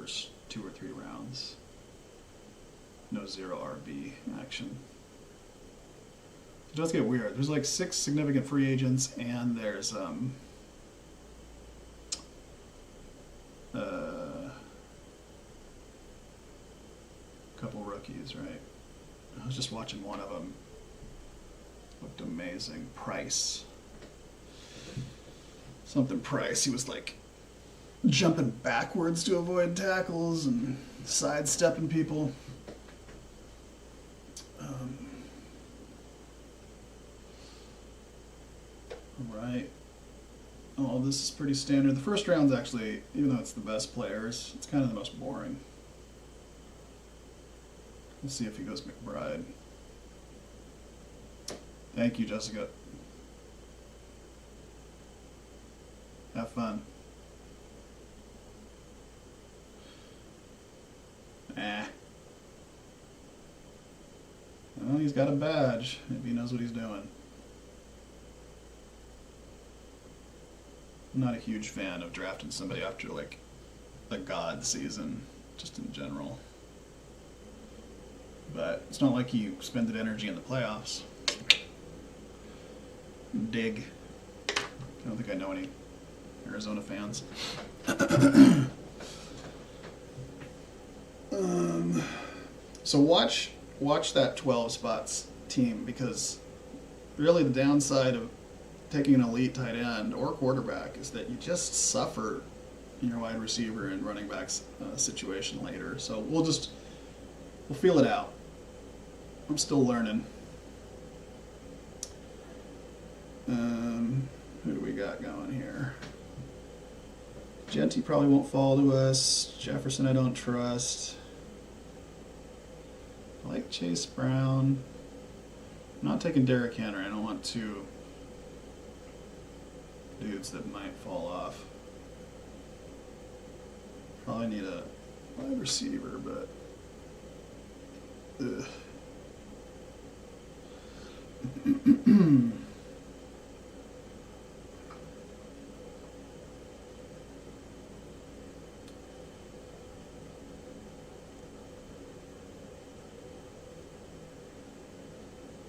first 2 or 3 rounds. No 0 RB action. It does get weird. There's like 6 significant free agents, and there's a couple rookies, right? I was just watching one of them. Looked amazing. Price. Something Price. He was like jumping backwards to avoid tackles and sidestepping people. Right. Oh, this is pretty standard. The first round's actually, even though it's the best players, it's kind of the most boring. Let's see if he goes McBride. Thank you, Jessica. Have fun. Well, he's got a badge. Maybe he knows what he's doing. I'm not a huge fan of drafting somebody after like a god season, just in general. But it's not like he spended energy in the playoffs. Dig. I don't think I know any Arizona fans. So watch that 12 spots team, because really the downside of taking an elite tight end or quarterback is that you just suffer in your wide receiver and running backs situation later. So we'll feel it out. I'm still learning. Who do we got going here? Genty probably won't fall to us. Jefferson I don't trust. I like Chase Brown. I'm not taking Derrick Henry. I don't want 2 dudes that might fall off. Probably need a wide receiver, but ugh.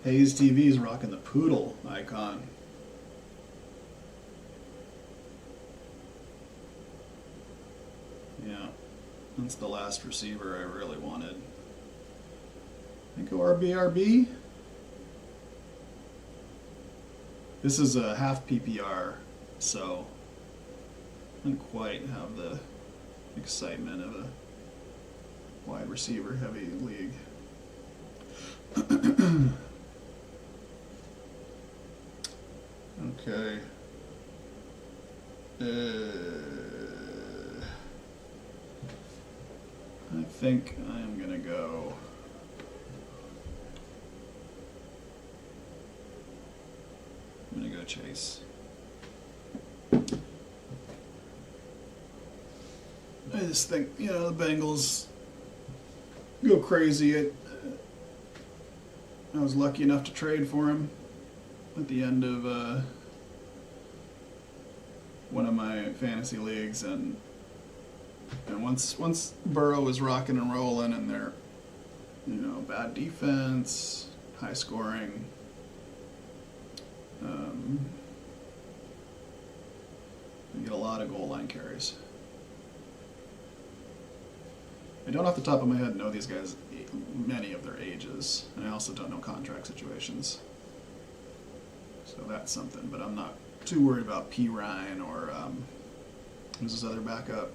Hayes TV is rocking the poodle icon. Yeah, that's the last receiver I really wanted. I think RB. This is a half PPR, so I didn't quite have the excitement of a wide receiver heavy league. Okay. I think I am going to go. I'm going to go Chase. I just think, the Bengals go crazy. I was lucky enough to trade for him at the end of one of my fantasy leagues, and once Burrow was rocking and rolling, and they're bad defense, high scoring, you get a lot of goal line carries. I don't off the top of my head know these guys, many of their ages, and I also don't know contract situations. So that's something, but I'm not too worried about P. Ryan or who's his other backup?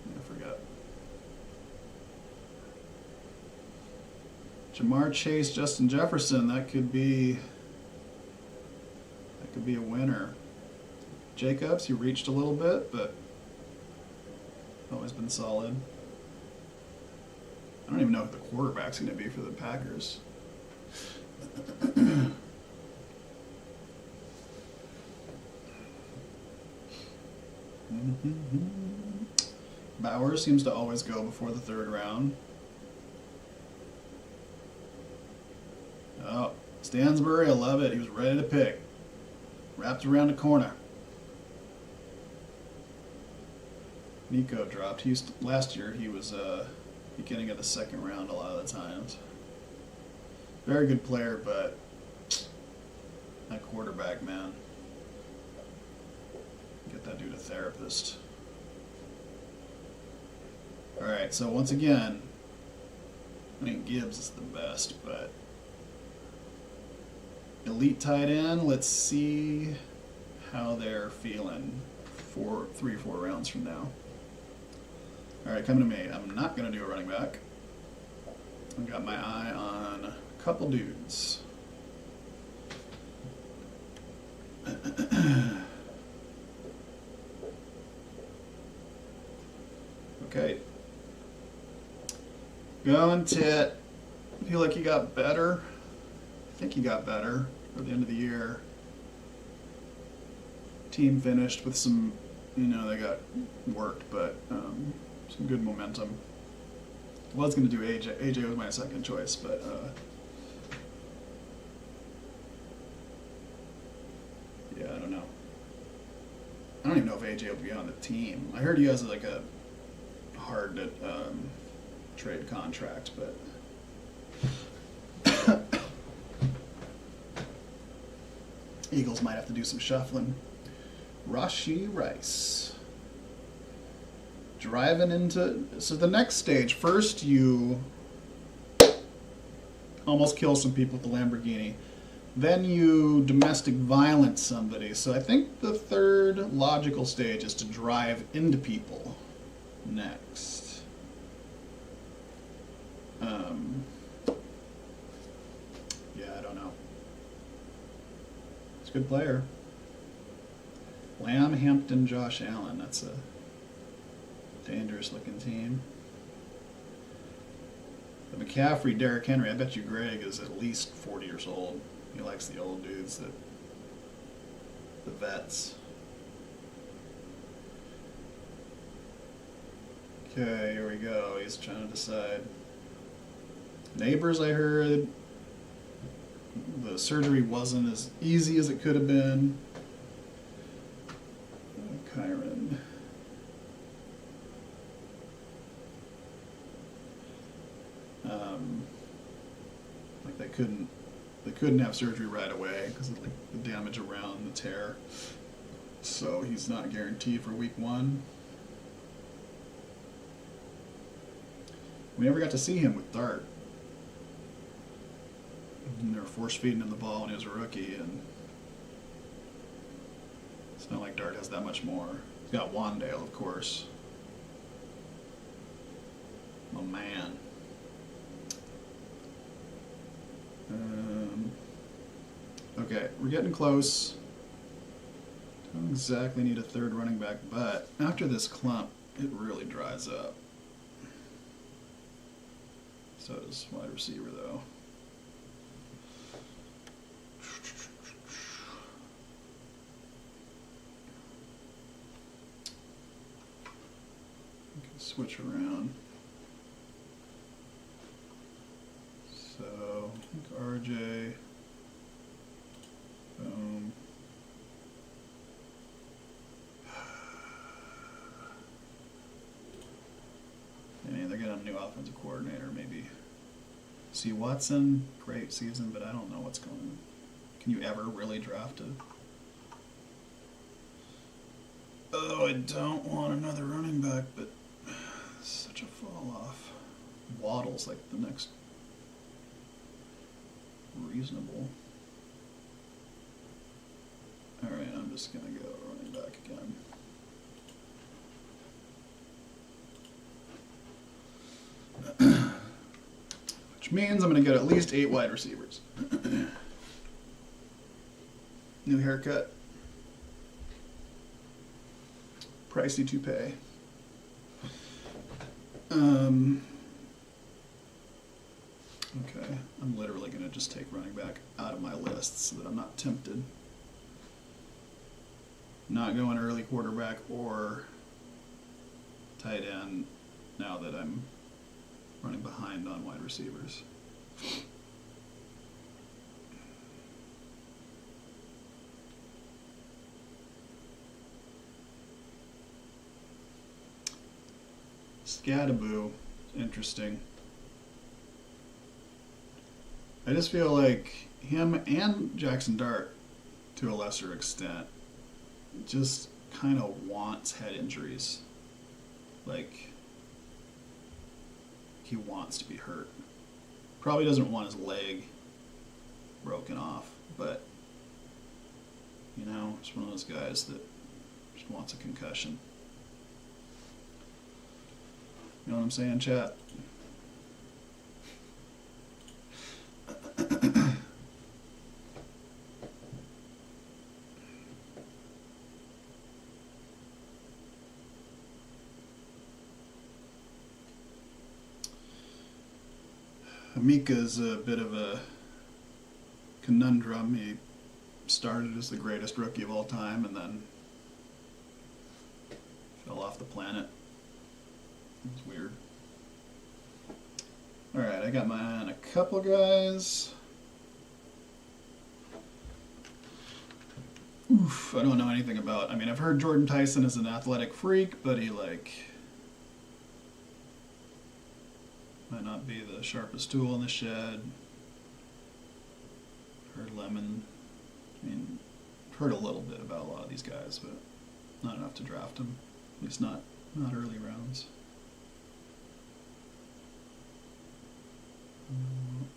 I forgot. Jamar Chase, Justin Jefferson. That could be a winner. Jacobs, he reached a little bit, but always been solid. I don't even know who the quarterback's going to be for the Packers. Bowers seems to always go before the 3rd round. Oh, Stansbury, I love it. He was ready to pick. Wrapped around the corner. Nico dropped. Last year he was beginning of the second round a lot of the times. Very good player, but that quarterback, man. Get that dude a therapist. Alright, so once again, I mean, Gibbs is the best, but elite tight end, let's see how they're feeling 3 or 4 rounds from now. Alright, coming to me. I'm not going to do a running back. I've got my eye on a couple dudes. Okay. Going Tit. I feel like he got better. I think he got better at the end of the year. Team finished with some, they got worked, but some good momentum. I was going to do AJ. AJ was my second choice, but yeah, I don't know. I don't even know if AJ will be on the team. I heard he has like a hard to trade contract, but Eagles might have to do some shuffling. Rashee Rice. Driving into... So the next stage, first you almost kill some people with the Lamborghini. Then you domestic violence somebody. So I think the third logical stage is to drive into people next. Yeah, I don't know. He's a good player. Lamb, Hampton, Josh Allen. That's a dangerous looking team. The McCaffrey, Derrick Henry. I bet you Greg is at least 40 years old. He likes the old dudes, the vets. Okay, here we go. He's trying to decide. Neighbors, I heard. The surgery wasn't as easy as it could have been. Kyron. Like they couldn't have surgery right away because of like the damage around the tear. So he's not guaranteed for week 1. We never got to see him with Dart. And they were force feeding him the ball when he was a rookie, and it's not like Dart has that much more. He's got Wandale, of course. Oh man. Okay, we're getting close. Don't exactly need a third running back, but after this clump, it really dries up. So does wide receiver, though. We can switch around. So, I think RJ. Boom. And they're getting a new offensive coordinator, maybe. See Watson, great season, but I don't know what's going on. Can you ever really draft it? Oh, I don't want another running back, but such a fall off. Waddle's like the next reasonable. Alright, I'm just gonna go running back again. Which means I'm going to get at least 8 wide receivers. New haircut. Pricey to pay. Okay, I'm literally going to just take running back out of my list so that I'm not tempted. Not going early quarterback or tight end now that I'm running behind on wide receivers. Scadaboo, interesting. I just feel like him and Jackson Dart, to a lesser extent, just kind of wants head injuries. Like, he wants to be hurt. Probably doesn't want his leg broken off, but, you know, it's one of those guys that just wants a concussion. You know what I'm saying, chat? Mika's a bit of a conundrum. He started as the greatest rookie of all time and then fell off the planet. It's weird. Alright, I got mine on a couple guys. Oof, I don't know anything about. I mean, I've heard Jordan Tyson is an athletic freak, but he, like, might not be the sharpest tool in the shed. Heard Lemon. I mean, heard a little bit about a lot of these guys, but not enough to draft them. At least not early rounds.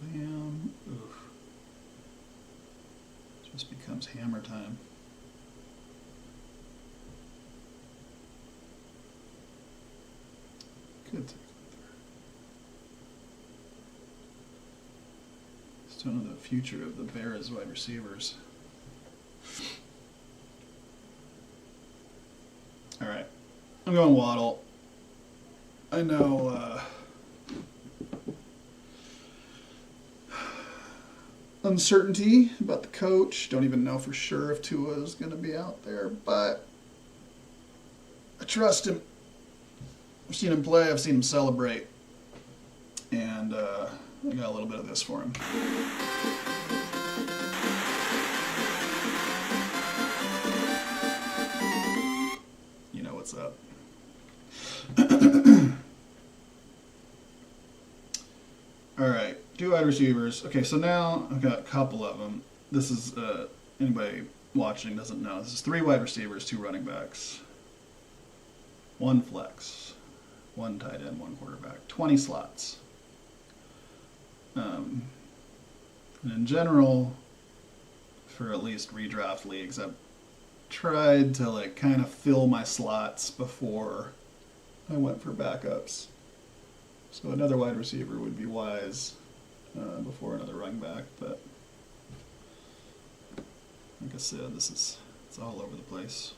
Bam. Oof. Just becomes hammer time. Good. Just don't know the future of the Bears wide receivers. All right, I'm going Waddle. I know uncertainty about the coach. Don't even know for sure if Tua is going to be out there, but I trust him. I've seen him play. I've seen him celebrate, and I got a little bit of this for him. You know what's up. All right, two wide receivers. Okay, so now I've got a couple of them. This is, anybody watching doesn't know, this is 3 wide receivers, 2 running backs, 1 flex, 1 tight end, 1 quarterback, 20 slots. And in general, for at least redraft leagues, I've tried to like kind of fill my slots before I went for backups. So another wide receiver would be wise before another running back, but like I said, it's all over the place.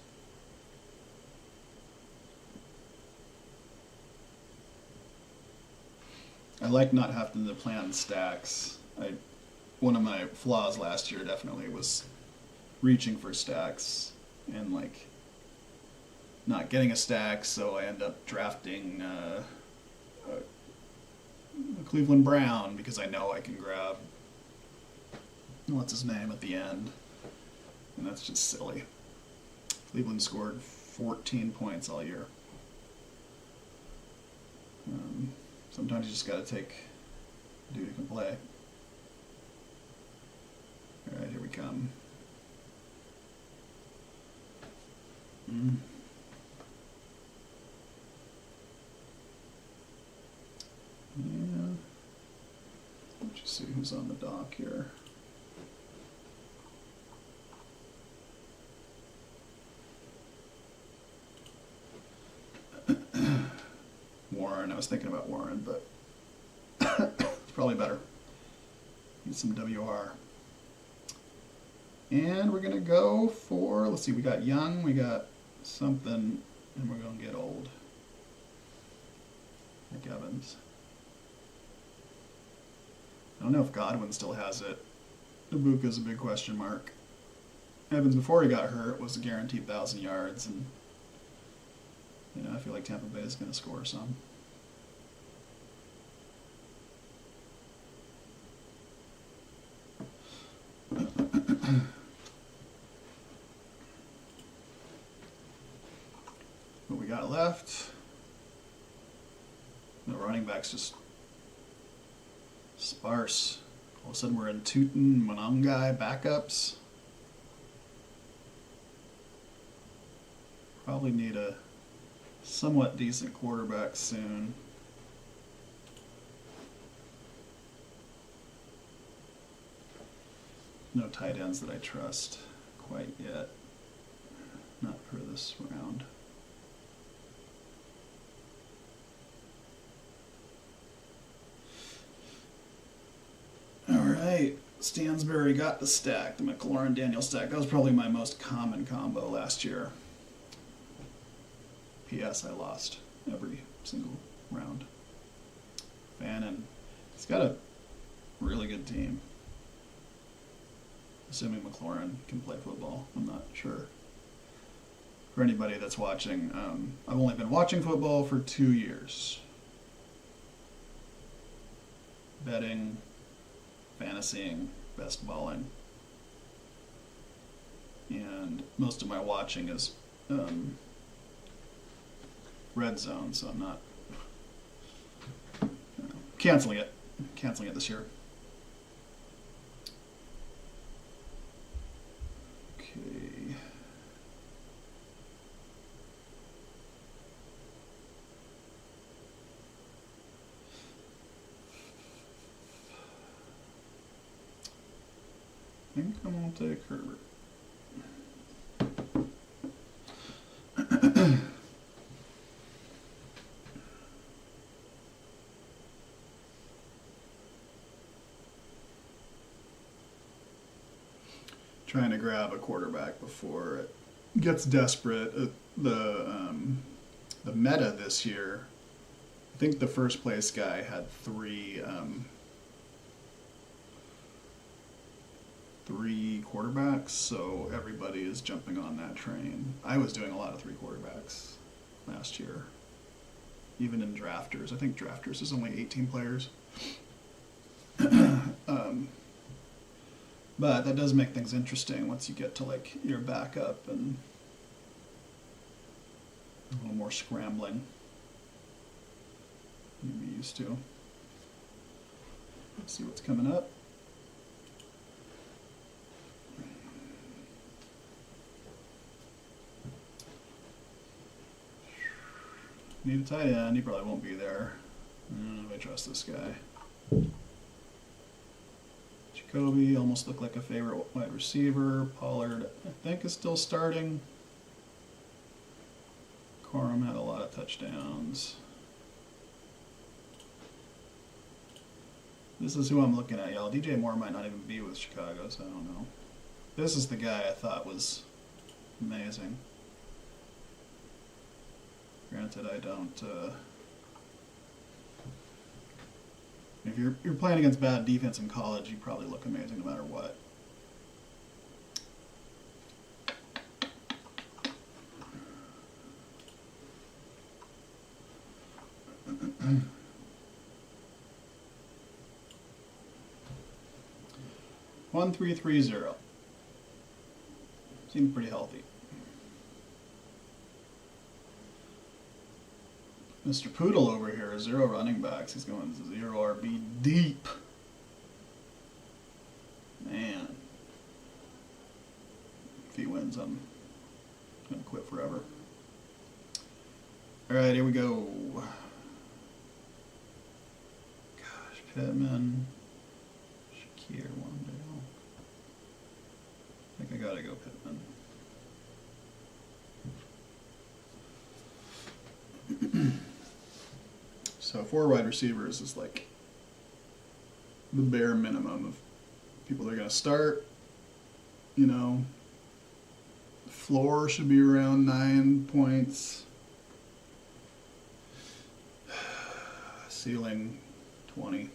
I like not having to plan stacks. One of my flaws last year definitely was reaching for stacks and like not getting a stack, so I end up drafting Cleveland Brown because I know I can grab what's his name at the end, and that's just silly. Cleveland scored 14 points all year. Sometimes you just got to take a dude who can play. All right, here we come. Yeah. Let's just see who's on the dock here. Warren. I was thinking about Warren, but it's probably better. Need some WR. And we're going to go for, let's see, we got young, we got something, and we're going to get old. Mike Evans. I don't know if Godwin still has it. Ibuka's a big question mark. Evans, before he got hurt, was a guaranteed 1,000 yards, and you know, I feel like Tampa Bay is going to score some. What we got left? running backs just sparse. All of a sudden we're in Tootin, Monongai backups. Probably need a somewhat decent quarterback soon. No tight ends that I trust quite yet. Not for this round. Alright, Stansbury got the stack, the McLaurin Daniel stack. That was probably my most common combo last year. P.S. I lost every single round. Fannin, he's got a really good team. Assuming McLaurin can play football, I'm not sure. For anybody that's watching, I've only been watching football for 2 years. Betting, fantasying, best balling. And most of my watching is red zone, so I'm not canceling it this year. Okay. I think I'm gonna take Herbert. Trying to grab a quarterback before it gets desperate. The meta this year, I think the first place guy had three quarterbacks, so everybody is jumping on that train. I was doing a lot of 3 quarterbacks last year, even in drafters. I think drafters is only 18 players. But that does make things interesting once you get to like your backup and a little more scrambling you'd be used to. Let's see what's coming up. Need a tight end. He probably won't be there. I don't know if I trust this guy. Jacoby almost looked like a favorite wide receiver. Pollard, I think, is still starting. Corum had a lot of touchdowns. This is who I'm looking at, y'all. DJ Moore might not even be with Chicago, so I don't know. This is the guy I thought was amazing. Granted, I don't. If you're playing against bad defense in college, you probably look amazing no matter what. One, 3, 3, 0. Seems pretty healthy. Mr. Poodle over here, 0 running backs. He's going 0 RB deep. Man. If he wins, I'm going to quit forever. Alright, here we go. Gosh, Pittman. Shakir, Wandale. I think I gotta go Pittman. So 4 wide receivers is like the bare minimum of people that are going to start. You know, floor should be around 9 points. Ceiling 20.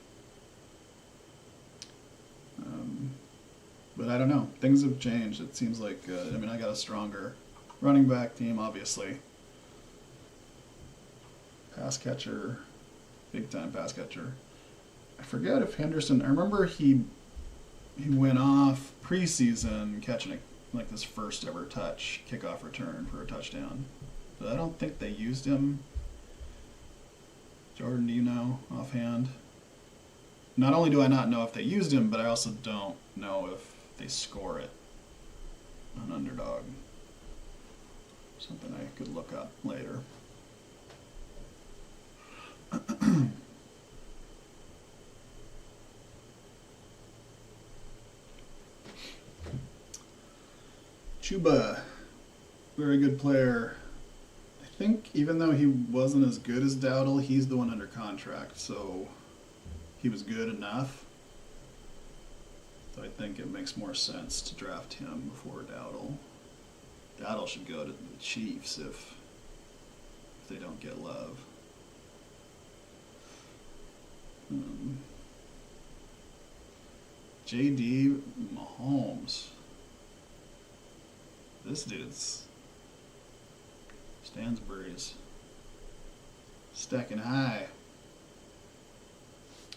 But I don't know. Things have changed. It seems like, I mean, I got a stronger running back team, obviously. Pass catcher. Big time pass catcher. I forget if Henderson. I remember he went off preseason catching like this first ever touch kickoff return for a touchdown. But I don't think they used him Jordan, do you know offhand? Not only do I not know if they used him, but I also don't know if they score it on Underdog. Something I could look up later. Chuba, very good player. I think even though he wasn't as good as Dowdle, he's the one under contract, so he was good enough. So I think it makes more sense to draft him before Dowdle. Dowdle should go to the Chiefs if they don't get Love. J.D. Mahomes. This dude's Stansbury's stacking high.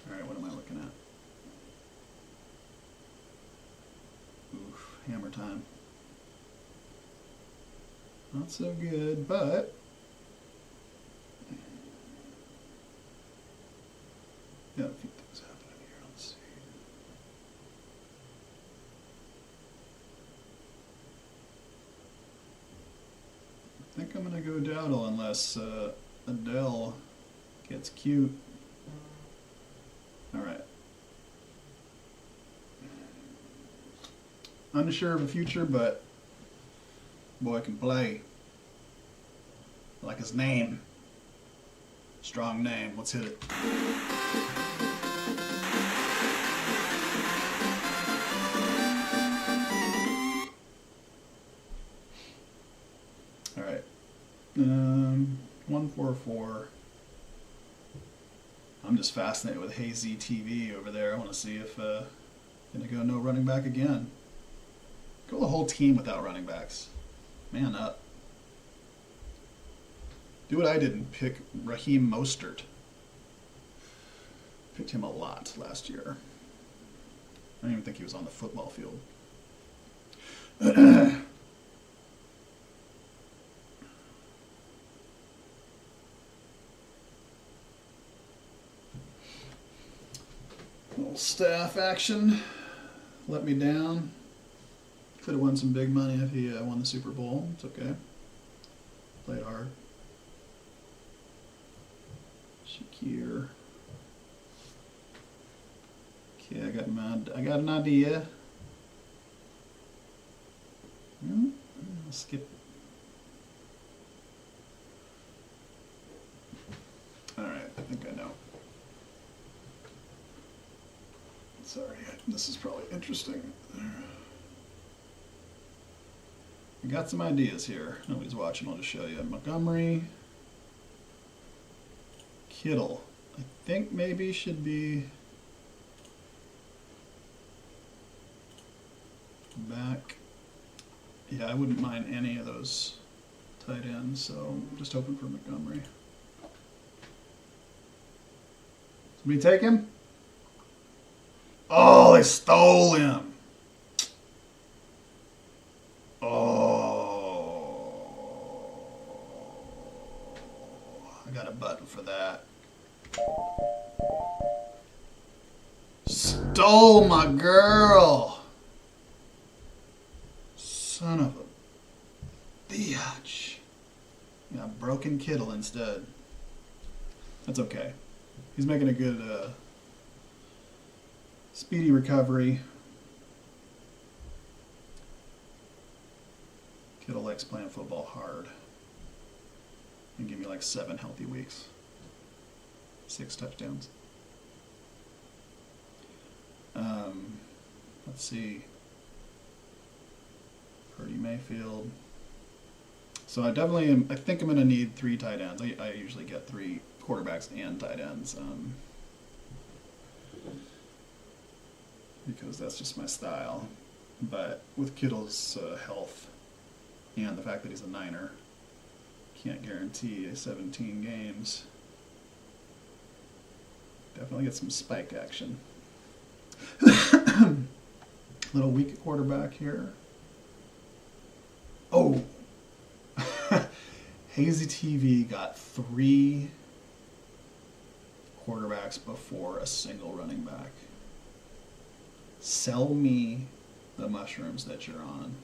Alright, what am I looking at? Oof, hammer time. Not so good, but got a few things happening here. Let's see. I think I'm gonna go Dowdle unless Adele gets cute. Alright. Unsure of the future, but boy can play. I like his name. Strong name. Let's hit it. Alright. 144. I'm just fascinated with Hazy TV over there. I want to see if gonna go no running back again. Go the whole team without running backs. Man up. Do what I did and pick Raheem Mostert. Picked him a lot last year. I don't even think he was on the football field. Little staff action. Let me down. Could have won some big money if he won the Super Bowl. It's okay. Played hard. Shakir. Okay, I got an idea. I'll skip it. Alright, I think I know. Sorry, this is probably interesting. I got some ideas here. Nobody's watching, I'll just show you. Montgomery. Kittle. I think maybe should be back. Yeah, I wouldn't mind any of those tight ends, so I'm just hoping for Montgomery. Somebody take him? Oh, they stole him. Oh, I got a button for that. Stole my girl. Son of a bitch. Yeah, broken Kittle instead. That's okay. He's making a good speedy recovery. Kittle likes playing football hard. And give me like 7 healthy weeks. 6 touchdowns. Let's see. Purdy Mayfield. So I definitely am, I think I'm going to need 3 tight ends. I usually get 3 quarterbacks and tight ends. Because that's just my style. But with Kittle's health and the fact that he's a Niner, can't guarantee 17 games. Definitely get some spike action. Little weak at quarterback here. Oh! Hazy TV got 3 quarterbacks before a single running back. Sell me the mushrooms that you're on.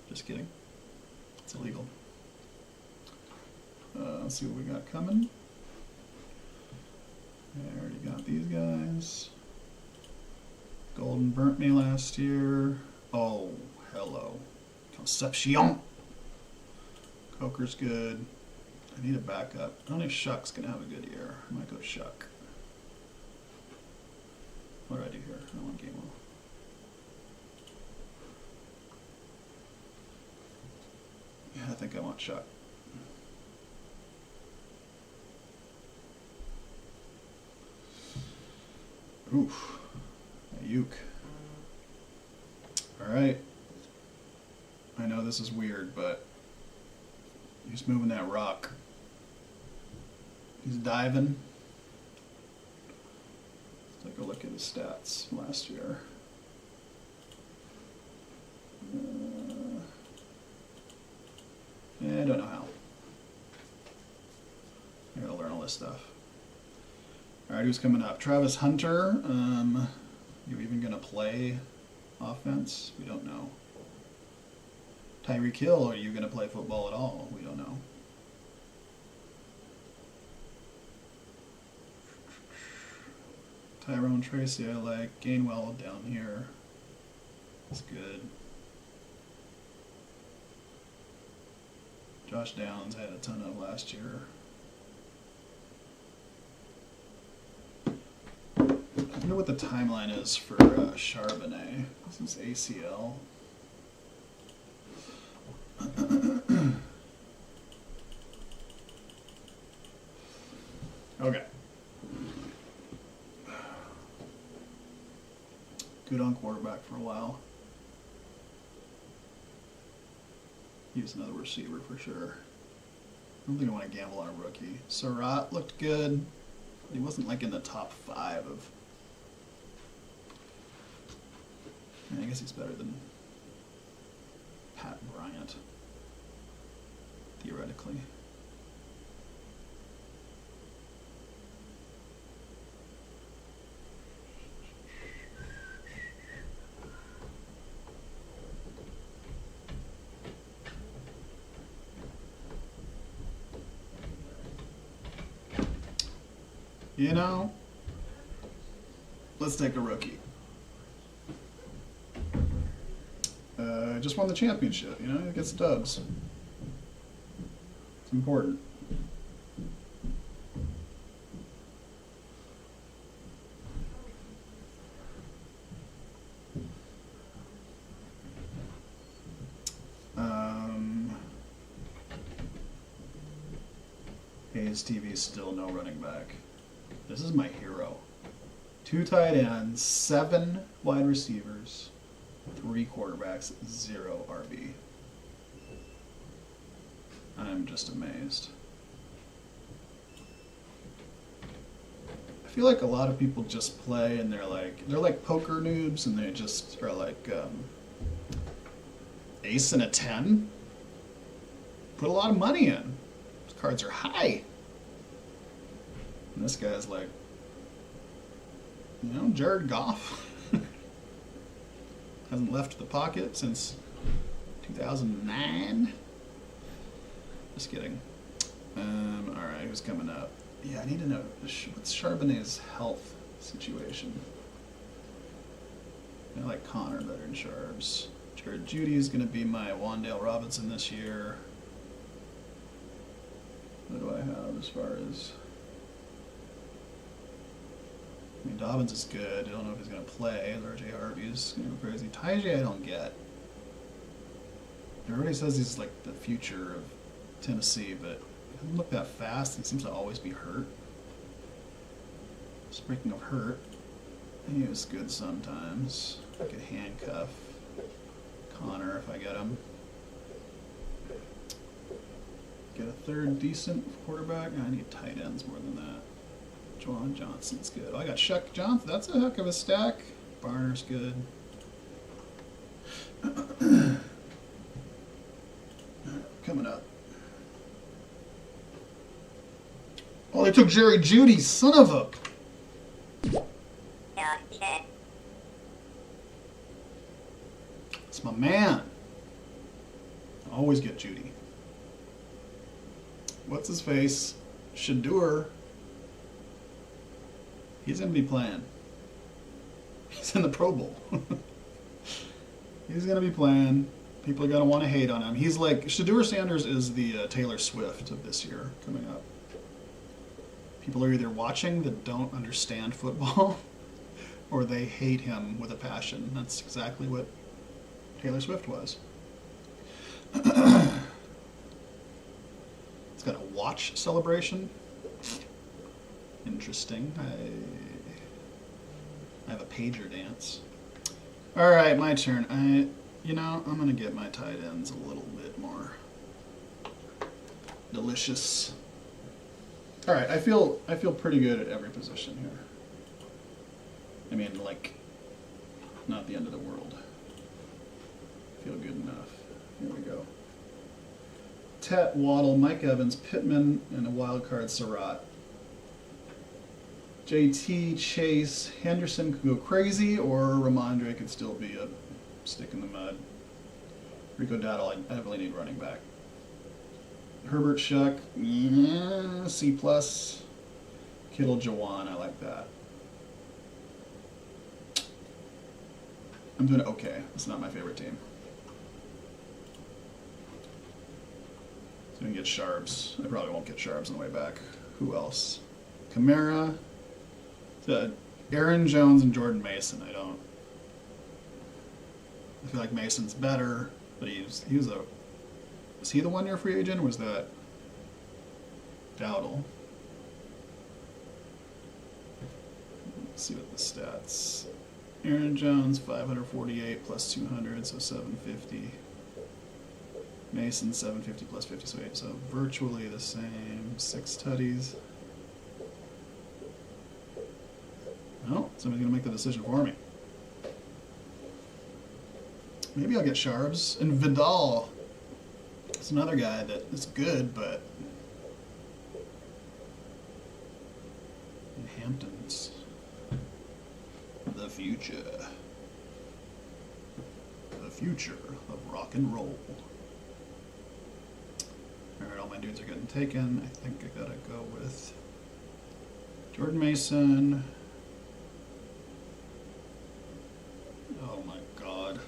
Just kidding. It's illegal. Let's see what we got coming. I already got these guys. Golden burnt me last year. Oh, hello. Concepcion. Coker's good. I need a backup. I don't know if Shuck's going to have a good year. I might go Shuck. What do I do here? I want game one. Yeah, I think I want Shuck. Oof. Ayuk. Alright. I know this is weird, but he's moving that rock. He's diving. Let's take a look at his stats last year. I don't know how. I gotta learn all this stuff. Alright, who's coming up? Travis Hunter. You even gonna play offense? We don't know. Tyreek Hill, are you gonna play football at all? We don't know. Tyrone Tracy, I like. Gainwell down here. That's good. Josh Downs had a ton of last year. I wonder what the timeline is for Charbonnet. This is ACL. Okay. Good on quarterback for a while. He was another receiver for sure. I don't think I want to gamble on a rookie. Surratt looked good. He wasn't like in the top 5 of... I guess he's better than Pat Bryant, theoretically. You know, let's take a rookie. Just won the championship, you know, he gets dubs. It's important. Hayes TV still no running back. This is my hero. 2 tight ends, 7 wide receivers, 3 quarterbacks, 0 RB. I'm just amazed. I feel like a lot of people just play and they're like poker noobs and they just are like ace and a 10. Put a lot of money in. Those cards are high. And this guy's like, you know, Jared Goff. Hasn't left the pocket since 2009. Just kidding. Alright, who's coming up? Yeah, I need to know what's Charbonnet's health situation. I like Connor better than Charbs. Jared Judy is going to be my Wandale Robinson this year. What do I have as far as... I mean, Dobbins is good. I don't know if he's going to play. RJ Harvey's going to go crazy. Tajay I don't get. Everybody says he's like the future of Tennessee, but he doesn't look that fast. He seems to always be hurt. Speaking of hurt, he is good sometimes. I could handcuff Connor if I get him. Get a third decent quarterback. I need tight ends more than that. Juwan Johnson's good. Oh, I got Shuck Johnson. That's a heck of a stack. Barner's good. Coming up. Oh, they took Jerry Jeudy, son of a... It's my man. I always get Jeudy. What's his face? Shador. He's going to be playing. He's in the Pro Bowl. He's going to be playing. People are going to want to hate on him. He's like, Shador Sanders is the Taylor Swift of this year coming up. People are either watching that don't understand football or they hate him with a passion. That's exactly what Taylor Swift was. It's got a watch celebration. Interesting. I have a pager dance. All right, my turn. I'm gonna get my tight ends a little bit more delicious. All right, I feel pretty good at every position here. I mean, like, not the end of the world. Feel good enough. Here we go. Tet, Waddle, Mike Evans, Pittman, and a wild card Surratt. JT, Chase, Henderson could go crazy, or Ramondre could still be a stick in the mud. Rico Dowdle, I really need running back. Herbert, Shuck, yeah, C+. Kittle, Jawan, I like that. I'm doing okay. It's not my favorite team. So we can get Sharps. I probably won't get Sharps on the way back. Who else? Kamara, Aaron Jones, and Jordan Mason. I feel like Mason's better, but was he the 1 year free agent, or was that Dowdle? Let's see what the stats. Aaron Jones, 548 plus 200, so 750. Mason, 750 plus 50, so 8. So virtually the same. 6 tutties. Oh, somebody's going to make the decision for me. Maybe I'll get Sharps. And Vidal. It's another guy that is good, but in Hamptons. The future. The future of rock and roll. Alright, all my dudes are getting taken. I think I gotta go with Jordan Mason. Oh my god.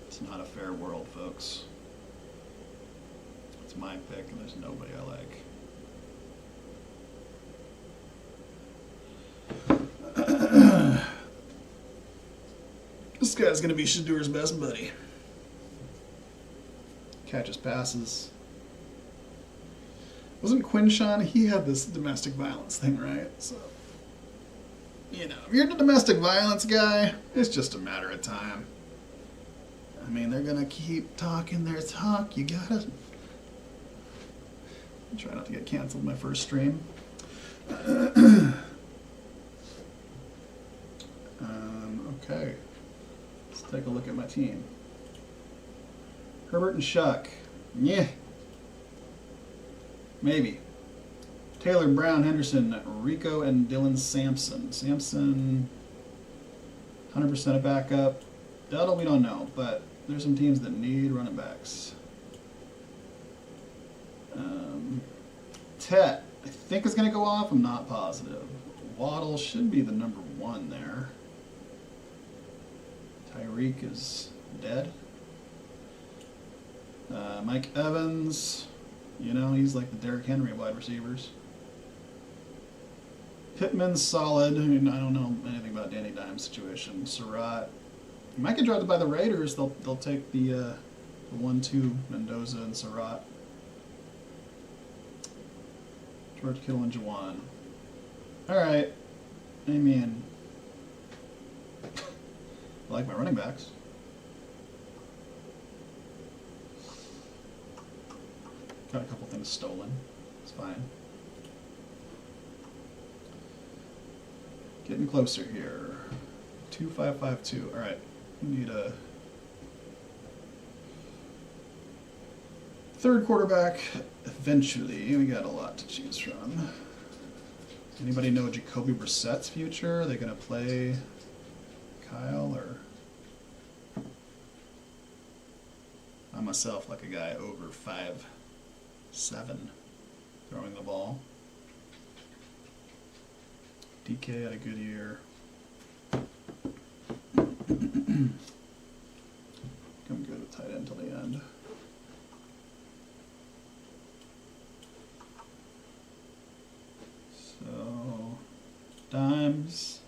It's not a fair world, folks. It's my pick and there's nobody I like. This guy's gonna be Shadur's best buddy. Catches passes. Wasn't Quinshawn? He had this domestic violence thing, right? So, if you're the domestic violence guy, it's just a matter of time. I mean, they're gonna keep talking their talk. You gotta try not to get canceled my first stream. Okay. Let's take a look at my team. Herbert and Shuck. Yeah. Maybe. Taylor, Brown, Henderson, Rico, and Dylan Sampson. Sampson, 100% a backup. Dowdle, we don't know, but there's some teams that need running backs. Tet, I think is going to go off. I'm not positive. Waddle should be the number 1 there. Tyreek is dead. Mike Evans, he's like the Derrick Henry of wide receivers. Pittman's solid. I mean, I don't know anything about Danny Dimes' situation. Surratt, he might get drafted by the Raiders. They'll take the 1-2 Mendoza and Surratt. George Kittle and Jawan. All right. I mean, I like my running backs. Got a couple things stolen. It's fine. Getting closer here. 2552. All right. We need a third quarterback, eventually. We got a lot to choose from. Anybody know Jacoby Brissett's future? Are they going to play Kyle or... I myself like a guy over 5'7", throwing the ball. DK had a good year. I'm good with tight end till the end. So, Dimes,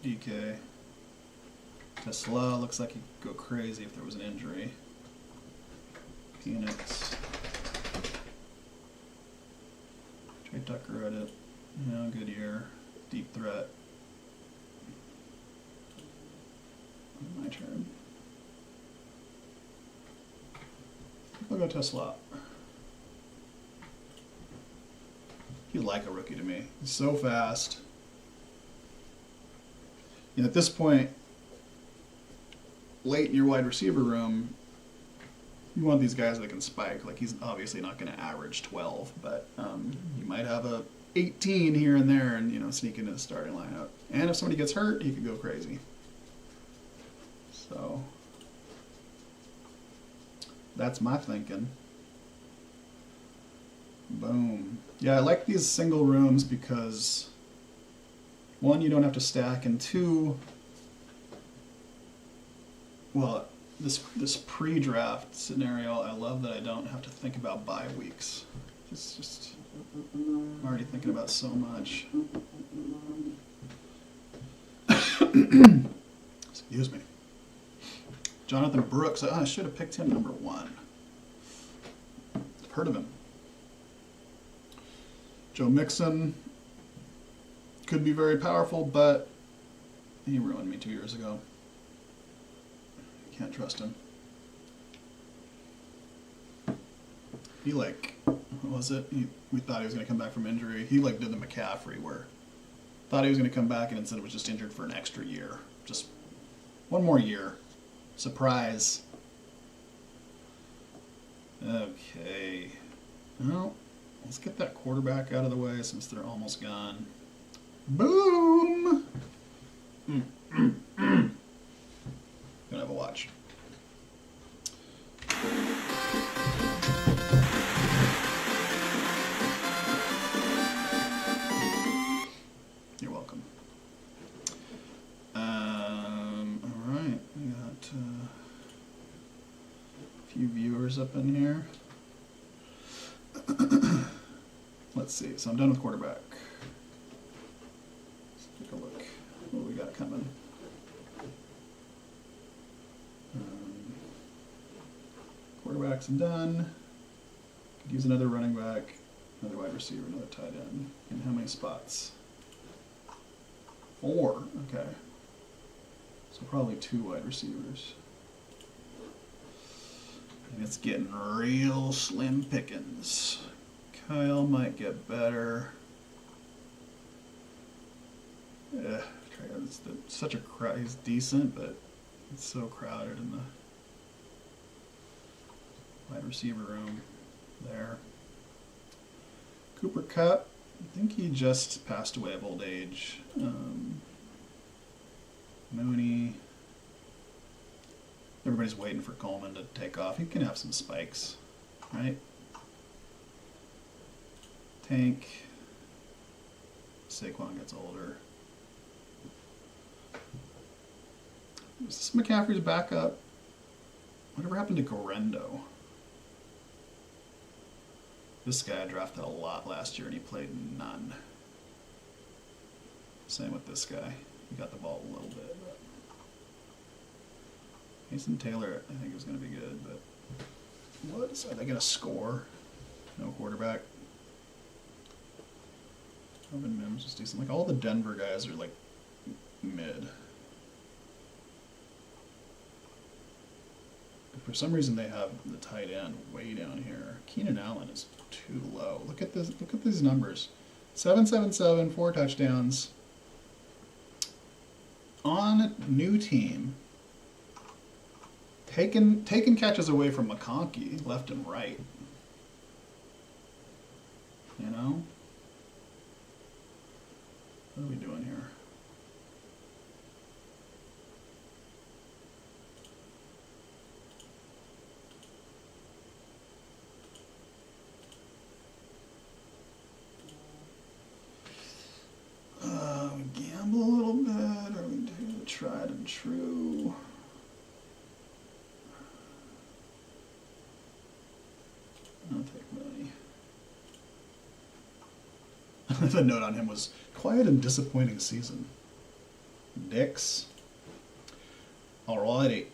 DK. Tesla looks like he'd go crazy if there was an injury. Phoenix. Trey Tucker at it. Yeah, good year. Deep threat. My turn. I'll go Tesla. He's like a rookie to me. He's so fast. You know, at this point, late in your wide receiver room, you want these guys that can spike. Like, he's obviously not going to average 12, but you might have a 18 here and there and, you know, sneak into the starting lineup. And if somebody gets hurt, he could go crazy. So, that's my thinking. Boom. Yeah, I like these single rooms because, one, you don't have to stack, and two, well, this pre-draft scenario, I love that I don't have to think about bye weeks. It's just, I'm already thinking about so much. Excuse me. Jonathan Brooks, I should have picked him number 1. I've heard of him. Joe Mixon could be very powerful, but he ruined me 2 years ago. Can't trust him. He what was it? We thought he was going to come back from injury. He did the McCaffrey where thought he was going to come back and instead was just injured for an extra year. Just one more year. Surprise. Okay. Well, let's get that quarterback out of the way since they're almost gone. Boom! Gonna have a watch. You're welcome. All right, we got a few viewers up in here. Let's see. So I'm done with quarterback. Let's take a look. What do we got coming? Quarterbacks I'm done. Could use another running back, another wide receiver, another tight end. And how many spots? 4. Okay. So probably 2 wide receivers. And it's getting real slim pickings. Kyle might get better. It's such a crowd. He's decent, but it's so crowded in the wide receiver room there. Cooper Kupp, I think he just passed away of old age. Mooney. Everybody's waiting for Coleman to take off. He can have some spikes, right? Tank. Saquon gets older. Is this McCaffrey's backup? Whatever happened to Gorendo? This guy drafted a lot last year and he played none. Same with this guy. He got the ball a little bit. But Mason Taylor, I think, is going to be good, but are they going to score? No quarterback. Alvin Mims is decent. All the Denver guys are mid. For some reason, they have the tight end way down here. Keenan Allen is too low. Look at this. Look at these numbers: 777, 4 touchdowns. On new team, taking catches away from McConkey left and right. You know? What are we doing here? We gamble a little bit, or we do the tried and true. I'll take money. The note on him was quiet and disappointing season. Dicks. Alrighty.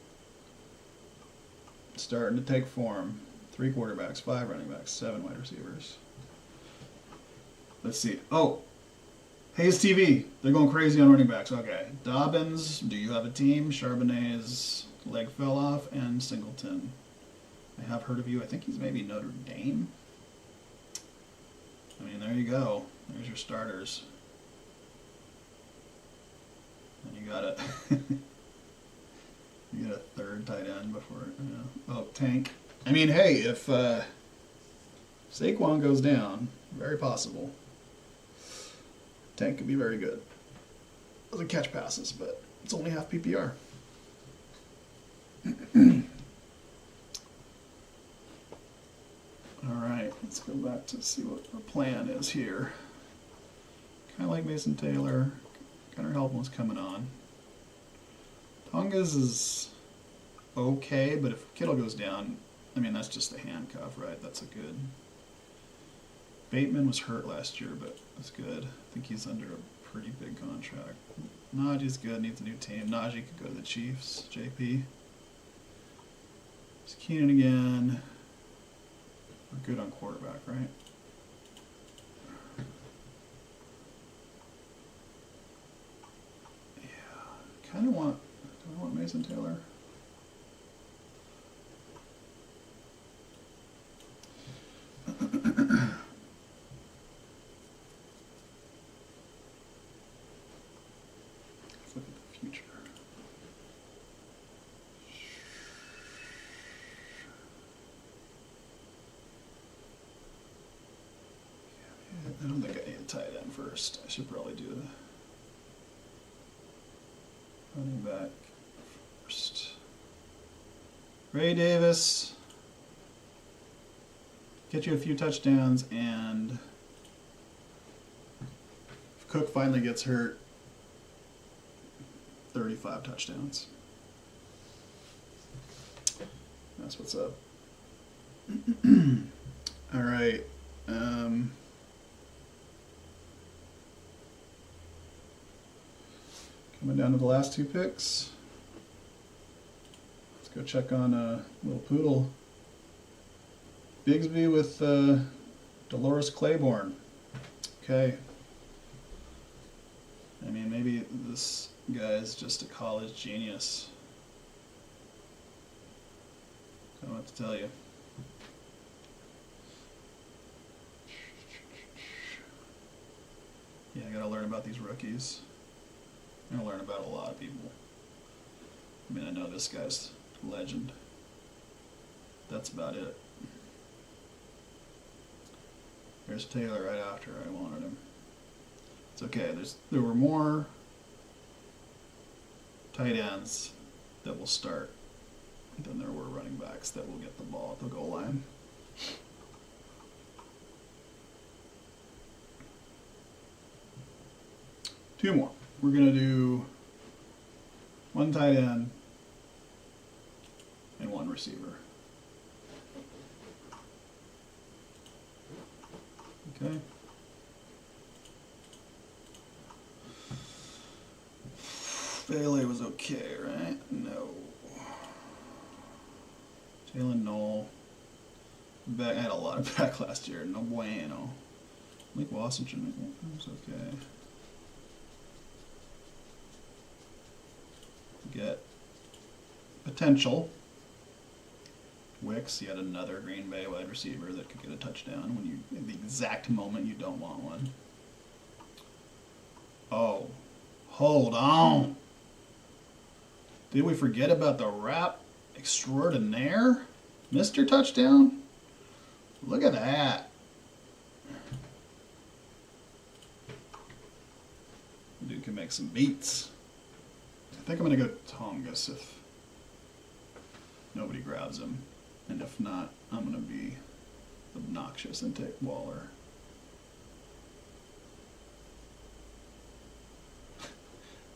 Starting to take form. 3 quarterbacks, 5 running backs, 7 wide receivers. Let's see. Oh, Hayes TV. They're going crazy on running backs. Okay. Dobbins, do you have a team? Charbonnet's leg fell off, and Singleton. I have heard of you. I think he's maybe Notre Dame. I mean, there you go. There's your starters. And you got it. You get a third tight end before. Oh, Tank. I mean, hey, if Saquon goes down, very possible. Tank could be very good. Doesn't catch passes, but it's only half PPR. All right, let's go back to see what our plan is here. Kind of like Mason Taylor. Gunnar Helpman's coming on. Tongas is okay, but if Kittle goes down, I mean, that's just a handcuff, right? That's a good. Bateman was hurt last year, but that's good. I think he's under a pretty big contract. Najee's good, needs a new team. Najee could go to the Chiefs. JP. It's Keenan again. We're good on quarterback, right? Yeah. Kind of want. Do I want Mason Taylor? Let's look at the future. I don't think I need a tight end first. I should probably do the running back first. Ray Davis. Get you a few touchdowns, and if Cook finally gets hurt, 35 touchdowns. That's what's up. All right. Coming down to the last 2 picks. Let's go check on Little Poodle. Bigsby with Dolores Claiborne. Okay. I mean, maybe this guy's just a college genius. I don't know what to tell you. Yeah, I gotta learn about these rookies. I'm gonna learn about a lot of people. I mean, I know this guy's a legend. That's about it. There's Taylor right after I wanted him. It's okay. There were more tight ends that will start than there were running backs that will get the ball at the goal line. Two more. We're going to do 1 tight end and 1 receiver. Okay. Bailey was okay, right? No. Jalen Knoll. I had a lot of back last year. No bueno. Mike Washington was okay. Get potential. Wicks, yet another Green Bay wide receiver that could get a touchdown when you, in the exact moment you don't want one. Oh, hold on. Did we forget about the rap extraordinaire? Mr. Touchdown? Look at that. can make some beats. I think I'm going to go Tongas if nobody grabs him. And if not, I'm going to be obnoxious and take Waller.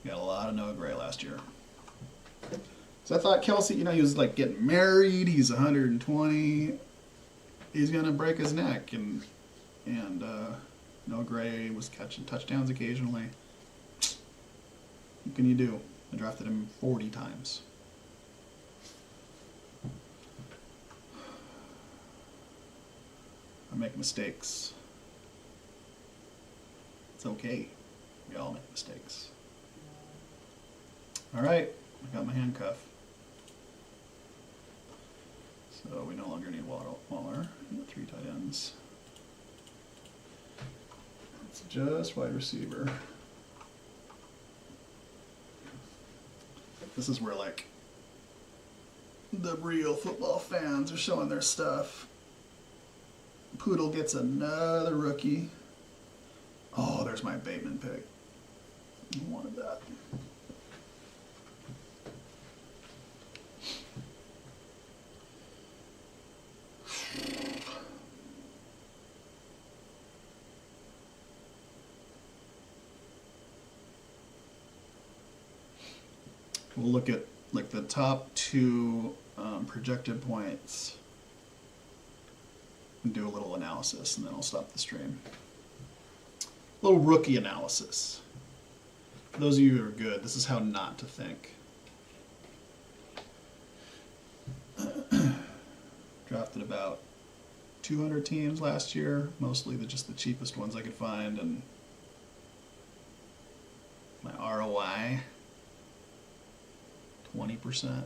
Got a lot of Noah Gray last year. So I thought Kelsey, he was like getting married. He's 120. He's going to break his neck. And Noah Gray was catching touchdowns occasionally. What can you do? I drafted him 40 times. I make mistakes. It's okay. We all make mistakes. All right, I got my handcuff. So we no longer need Waller. We got 3 tight ends. It's just wide receiver. This is where like the real football fans are showing their stuff. Poodle gets another rookie. Oh, there's my Bateman pick. I wanted that. We'll look at like the top 2 projected points and do a little analysis, and then I'll stop the stream. A little rookie analysis. For those of you who are good, this is how not to think. Drafted about 200 teams last year, mostly just the cheapest ones I could find, and my ROI 20%, 25%,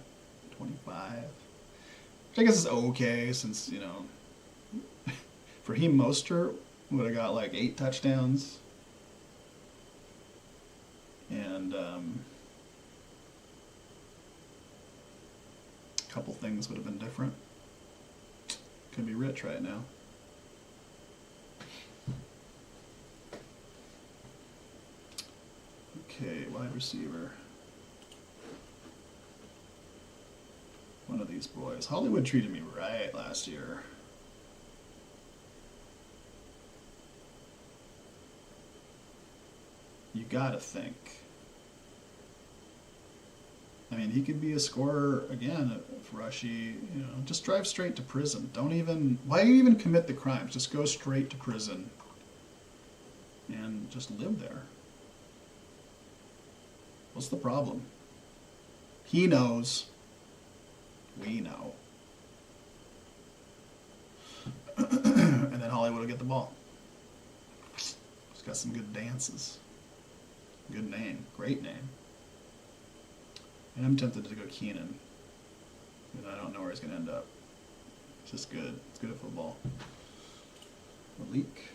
which I guess is okay since, Raheem Mostert would have got like 8 touchdowns, and a couple things would have been different. Could be rich right now. Okay, wide receiver. One of these boys. Hollywood treated me right last year. You gotta think. I mean, he could be a scorer again if Rushy, just drive straight to prison. Why even commit the crimes? Just go straight to prison and just live there. What's the problem? He knows. We know. And then Hollywood will get the ball. He's got some good dances. Good name. Great name. And I'm tempted to go Keenan. But I don't know where he's going to end up. It's just good. It's good at football. Malik.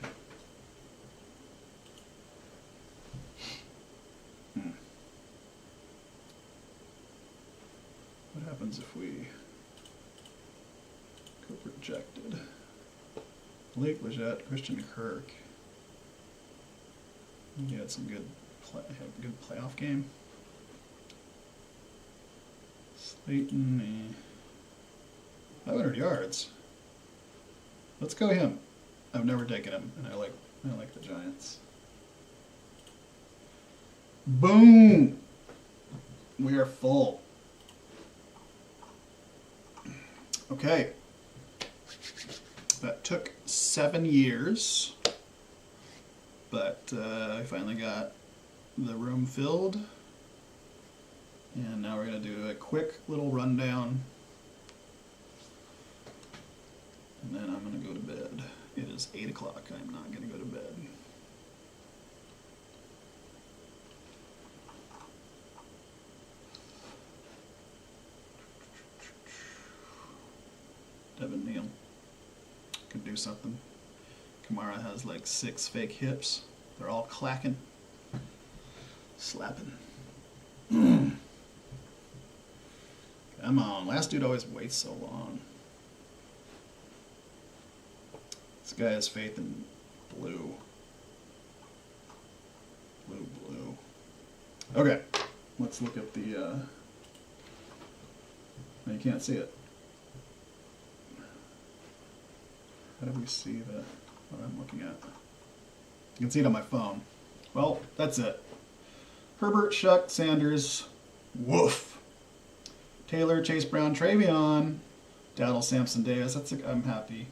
What happens if we go projected? Malik Leggett, Christian Kirk. He had some good playoff game. Slayton, 500 yards. Let's go him. I've never taken him, and I like the Giants. Boom! We are full. Okay. That took 7 years, but I finally got the room filled. And now we're going to do a quick little rundown. And then I'm going to go to bed. It is 8 o'clock. I'm not going to go to bed. Devin Neal could do something. Kamara has like 6 fake hips. They're all clacking. Slapping. Come on, last dude always waits so long. This guy has faith in blue. Blue. Okay, let's look at the. You can't see it. How do we see what I'm looking at? You can see it on my phone. Well, that's it. Herbert, Shuck, Sanders, woof. Taylor, Chase Brown, Travion, Dowdle, Sampson, Davis. I'm happy.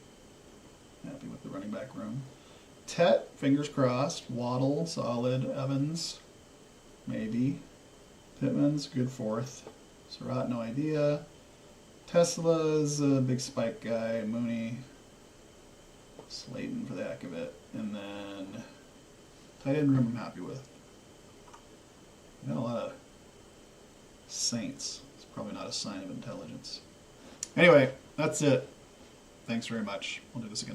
Happy with the running back room. Tet, fingers crossed. Waddle, solid. Evans, maybe. Pittman's good fourth. Surratt, no idea. Tesla's a big spike guy. Mooney, Slayton for the heck of it. And then tight end room I'm happy with. Got a lot of Saints. It's probably not a sign of intelligence. Anyway, that's it. Thanks very much. We'll do this again.